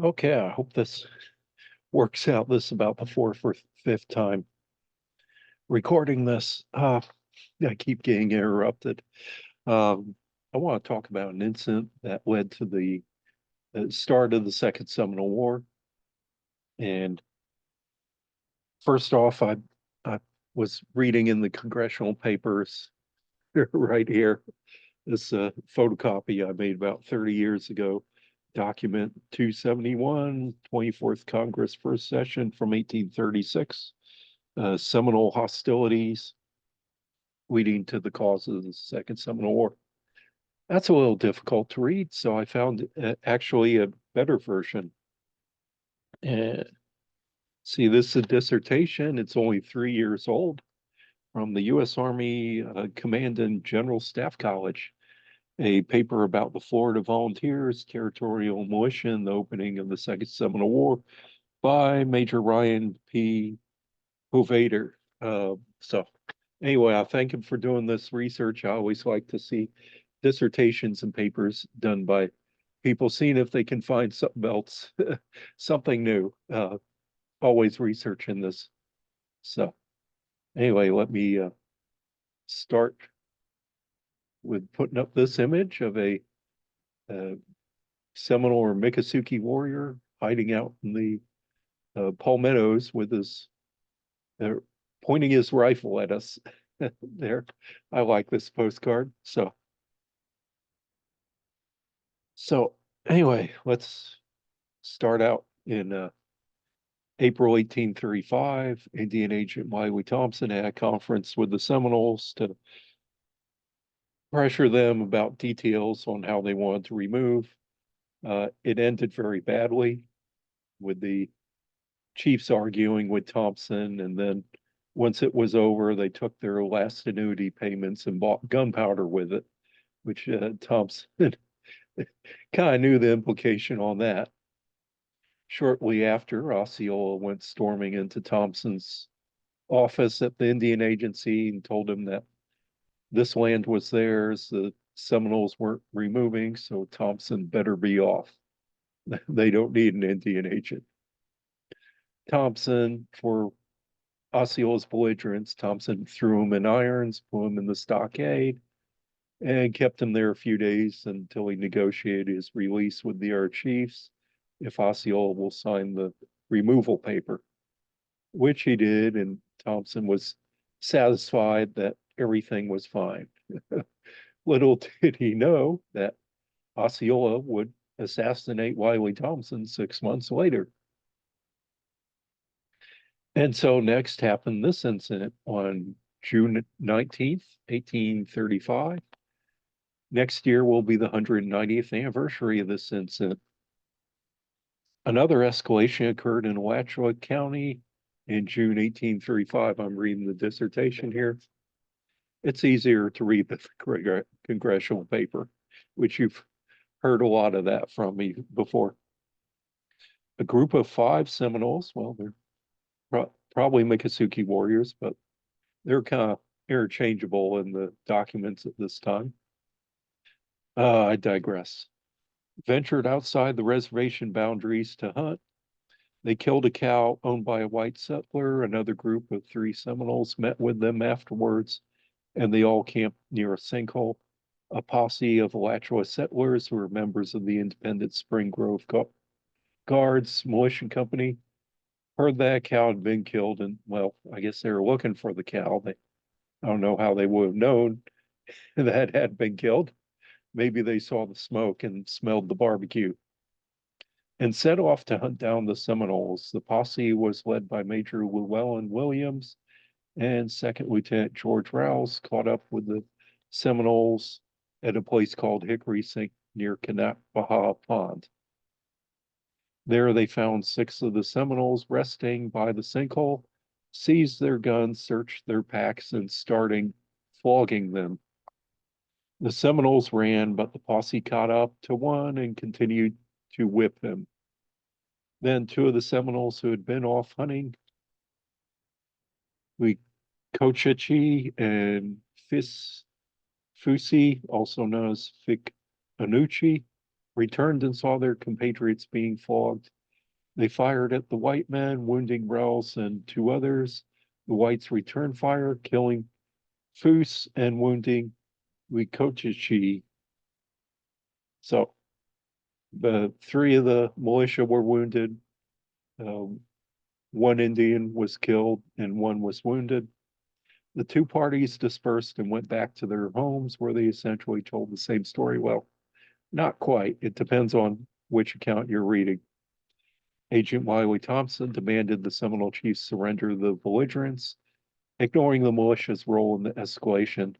Okay, I hope this works out. This is about the fourth or fifth time recording this. I keep getting interrupted. Um, I want to talk about an incident that led to the start of the Second Seminole War. And first off, I was reading in the congressional papers right here this photocopy I made about 30 years ago, document 271, 24th Congress, first session from 1836. Seminole hostilities leading to the cause of the Second Seminole War. That's a little difficult to read, so I found actually a better version. Uh, See, this is a dissertation. It's only 3 years old from the U.S. Army Command and General Staff College, a paper about the Florida Volunteers, Territorial Militia, and the opening of the Second Seminole War by Major Ryan P. Hovatter. So anyway, I thank him for doing this research. I always like to see dissertations and papers done by people seeing if they can find something else, something new. Always researching this. So anyway, let me start with putting up this image of a uh, Seminole or Miccosukee warrior hiding out in the palmettos with his uh, pointing his rifle at us. There, I like this postcard. So anyway, let's start out in April 1835. Indian Agent Wiley Thompson had a conference with the Seminoles to pressure them about details on how they wanted to remove. It ended very badly with the chiefs arguing with Thompson, and then once it was over, they took their last annuity payments and bought gunpowder with it, which Thompson kind of knew the implication on that. Shortly after, Osceola went storming into Thompson's office at the Indian Agency and told him that this land was theirs, the Seminoles weren't removing, so Thompson better be off. They don't need an Indian agent. Thompson, for Osceola's belligerence, Thompson threw him in irons, put him in the stockade, and kept him there a few days until he negotiated his release with the other chiefs if Osceola will sign the removal paper, which he did, and Thompson was satisfied that everything was fine. Little did he know that Osceola would assassinate Wiley Thompson 6 months later. And so next happened this incident on June 19th, 1835. Next year will be the 190th anniversary of this incident. Another escalation occurred in Alachua County in June 1835. I'm reading the dissertation here. It's easier to read the congressional paper, which you've heard a lot of that from me before. A group of 5 Seminoles, well, they're probably Miccosukee warriors, but they're kind of interchangeable in the documents at this time. I digress. Ventured outside the reservation boundaries to hunt. They killed a cow owned by a white settler. Another group of 3 Seminoles met with them afterwards, and they all camped near a sinkhole. A posse of Alachua settlers who were members of the Independent Spring Grove Guards Militia Company heard that cow had been killed, and well, I guess they were looking for the cow. I don't know how they would have known that had been killed. Maybe they saw the smoke and smelled the barbecue and set off to hunt down the Seminoles. The posse was led by Major Llewellyn Williams, and Second Lieutenant George Rouse caught up with the Seminoles at a place called Hickory Sink near Kanapaha Pond. There they found 6 of the Seminoles resting by the sinkhole, seized their guns, searched their packs, and starting flogging them. The Seminoles ran, but the posse caught up to one and continued to whip him. Then 2 of the Seminoles who had been off hunting, Cochichi and Fusi, also known as Fic Anucci, returned and saw their compatriots being flogged. They fired at the white men, wounding Rels and two others. The whites returned fire, killing Foose and wounding Miccosukee. So the three of the militia were wounded. Um, one Indian was killed and one was wounded. The two parties dispersed and went back to their homes where they essentially told the same story. Well, not quite. It depends on which account you're reading. Agent Wiley Thompson demanded the Seminole chiefs surrender the belligerents, ignoring the militia's role in the escalation.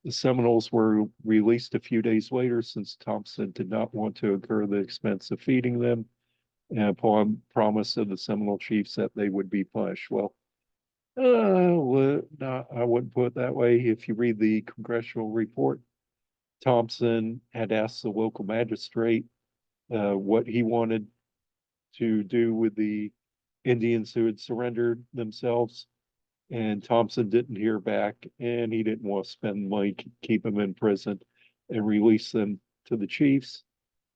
The Seminoles were released a few days later since Thompson did not want to incur the expense of feeding them, and upon promise of the Seminole chiefs that they would be punished. Well, no, I wouldn't put it that way. If you read the congressional report, Thompson had asked the local magistrate what he wanted to do with the Indians who had surrendered themselves. And Thompson didn't hear back, and he didn't want to spend money to keep them in prison and release them to the chiefs,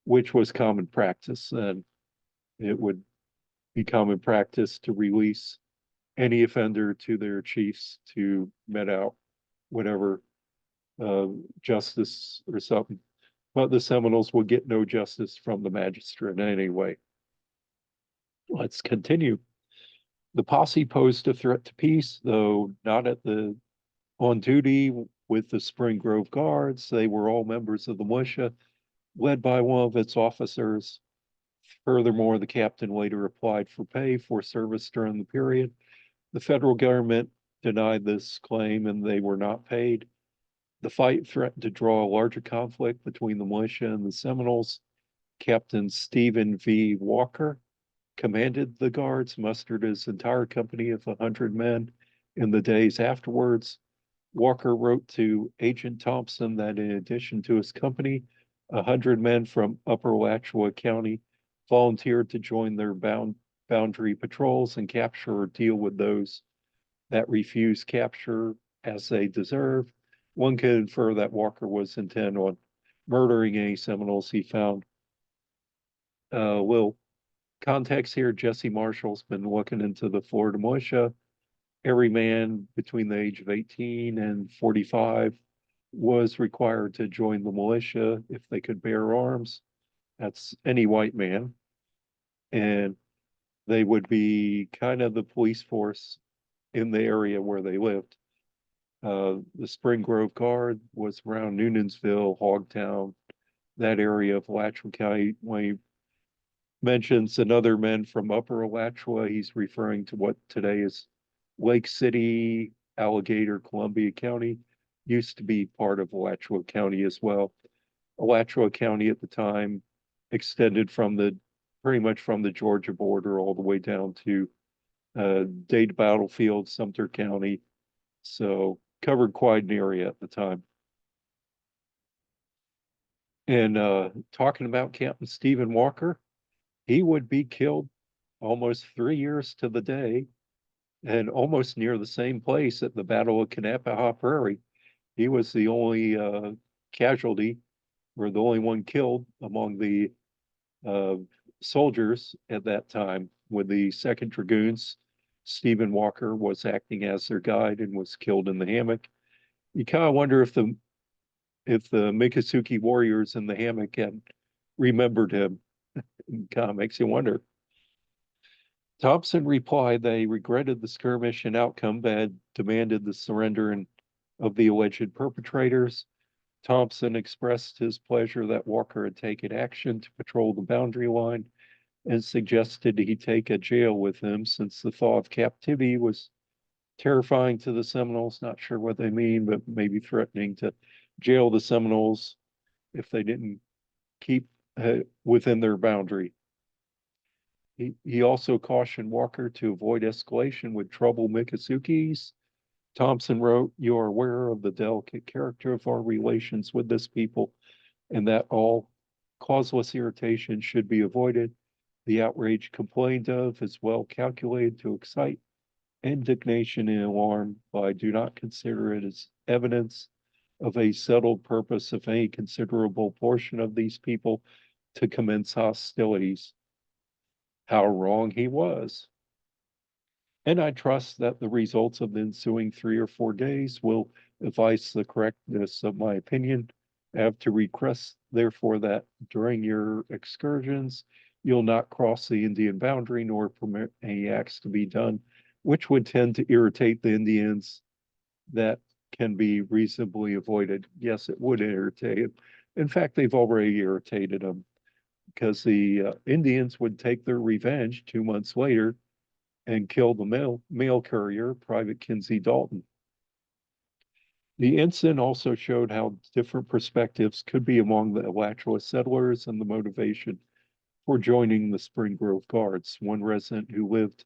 which was common practice. And it would be common practice to release any offender to their chiefs to met out whatever justice or something. But the Seminoles would get no justice from the magistrate anyway. Let's continue. The posse posed a threat to peace, though not on duty with the Spring Grove Guards. They were all members of the militia, led by one of its officers. Furthermore, the captain later applied for pay for service during the period. The federal government denied this claim and they were not paid. The fight threatened to draw a larger conflict between the militia and the Seminoles. Captain Stephen V. Walker commanded the guards, mustered his entire company of 100 men in the days afterwards. Walker wrote to Agent Thompson that in addition to his company, 100 men from Upper Alachua County volunteered to join their boundary patrols and capture or deal with those that refuse capture as they deserve. One could infer that Walker was intent on murdering any Seminoles he found. Little context here, Jesse Marshall's been looking into the Florida militia. Every man between the age of 18 and 45 was required to join the militia if they could bear arms. That's any white man. And they would be kind of the police force in the area where they lived. The Spring Grove Guard was around Noonensville, Hogtown, that area of Alachua County. When he mentions another men from Upper Alachua, he's referring to what today is Lake City, Alligator, Columbia County, used to be part of Alachua County as well. Alachua County at the time extended pretty much from the Georgia border all the way down to Dade Battlefield, Sumter County. So covered quite an area at the time. And talking about Captain Stephen Walker, he would be killed almost 3 years to the day and almost near the same place at the Battle of Kanapaha Prairie. He was the only casualty, or the only one killed among the soldiers at that time. With the 2nd Dragoons, Stephen Walker was acting as their guide and was killed in the hammock. You kind of wonder if the Miccosukee warriors in the hammock had remembered him. It kind of makes you wonder. Thompson replied they regretted the skirmish and outcome, but had demanded the surrender of the alleged perpetrators. Thompson expressed his pleasure that Walker had taken action to patrol the boundary line and suggested he take a jail with him since the thought of captivity was terrifying to the Seminoles. Not sure what they mean, but maybe threatening to jail the Seminoles if they didn't keep within their boundary. He also cautioned Walker to avoid escalation with troubled Miccosukees. Thompson wrote, "You are aware of the delicate character of our relations with this people and that all causeless irritation should be avoided. The outrage complained of is well calculated to excite indignation and alarm, but I do not consider it as evidence of a settled purpose of any considerable portion of these people to commence hostilities. How wrong he was. And I trust that the results of the ensuing 3 or 4 days will advise the correctness of my opinion. I have to request, therefore, that during your excursions, you'll not cross the Indian boundary nor permit any acts to be done, which would tend to irritate the Indians that can be reasonably avoided. Yes, it would irritate. In fact, they've already irritated them because the Indians would take their revenge 2 months later and kill the mail courier, Private Kinsey Dalton. The incident also showed how different perspectives could be among the Alachua settlers and the motivation for joining the Spring Grove Guards. One resident who lived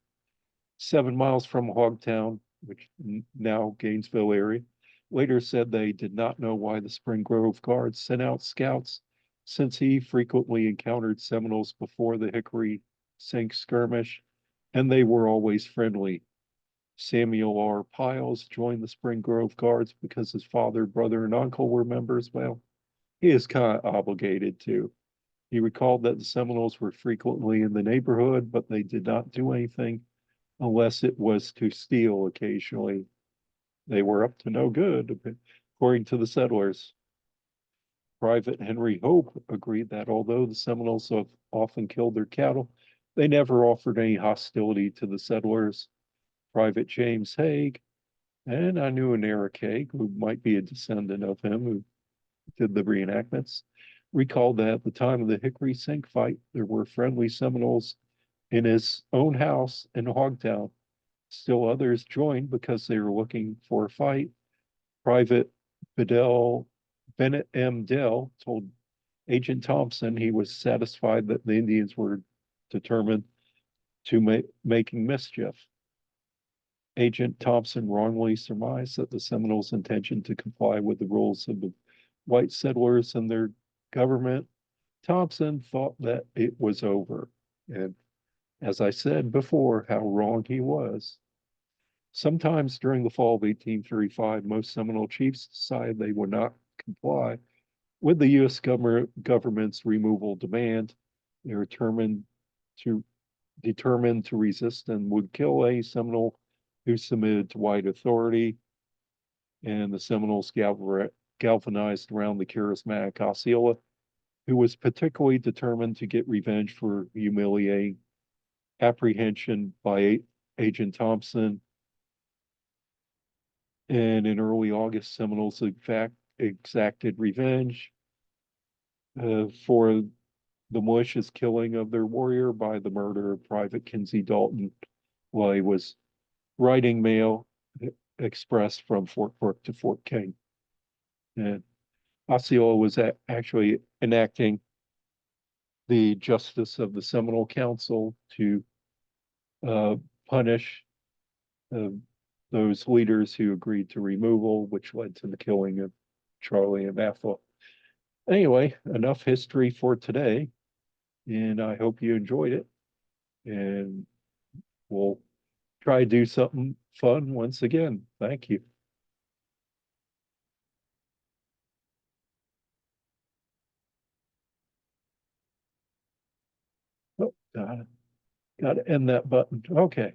7 miles from Hogtown, which now Gainesville area, later said they did not know why the Spring Grove Guards sent out scouts, since he frequently encountered Seminoles before the Hickory Sink skirmish, and they were always friendly. Samuel R. Piles joined the Spring Grove Guards because his father, brother, and uncle were members. Well, he is kind of obligated to. He recalled that the Seminoles were frequently in the neighborhood, but they did not do anything unless it was to steal occasionally. They were up to no good, according to the settlers. Private Henry Hope agreed that although the Seminoles have often killed their cattle, they never offered any hostility to the settlers. Private James Haig, and I knew an Eric Haig, who might be a descendant of him, who did the reenactments, recalled that at the time of the Hickory Sink fight, there were friendly Seminoles in his own house in Hogtown. Still others joined because they were looking for a fight. Private Bennett M. Dell told Agent Thompson he was satisfied that the Indians were determined to making mischief. Agent Thompson wrongly surmised that the Seminoles' intention to comply with the rules of the white settlers and their government. Thompson thought that it was over. And as I said before, how wrong he was. Sometimes during the fall of 1835, most Seminole chiefs decided they would not comply with the U.S. government's removal demand. They were determined to resist and would kill any Seminole who submitted to white authority. And the Seminoles galvanized around the charismatic Osceola, who was particularly determined to get revenge for humiliating apprehension by Agent Thompson. And in early August, Seminoles exacted revenge for the malicious killing of their warrior by the murder of Private Kinsey Dalton while he was riding mail express from Fort Brooke to Fort King. And Osceola was actually enacting the justice of the Seminole Council to punish uh, those leaders who agreed to removal, which led to the killing of Charlie and Ethel. Anyway, enough history for today, and I hope you enjoyed it. And we'll try to do something fun once again. Thank you. Oh, got to end that button. Okay.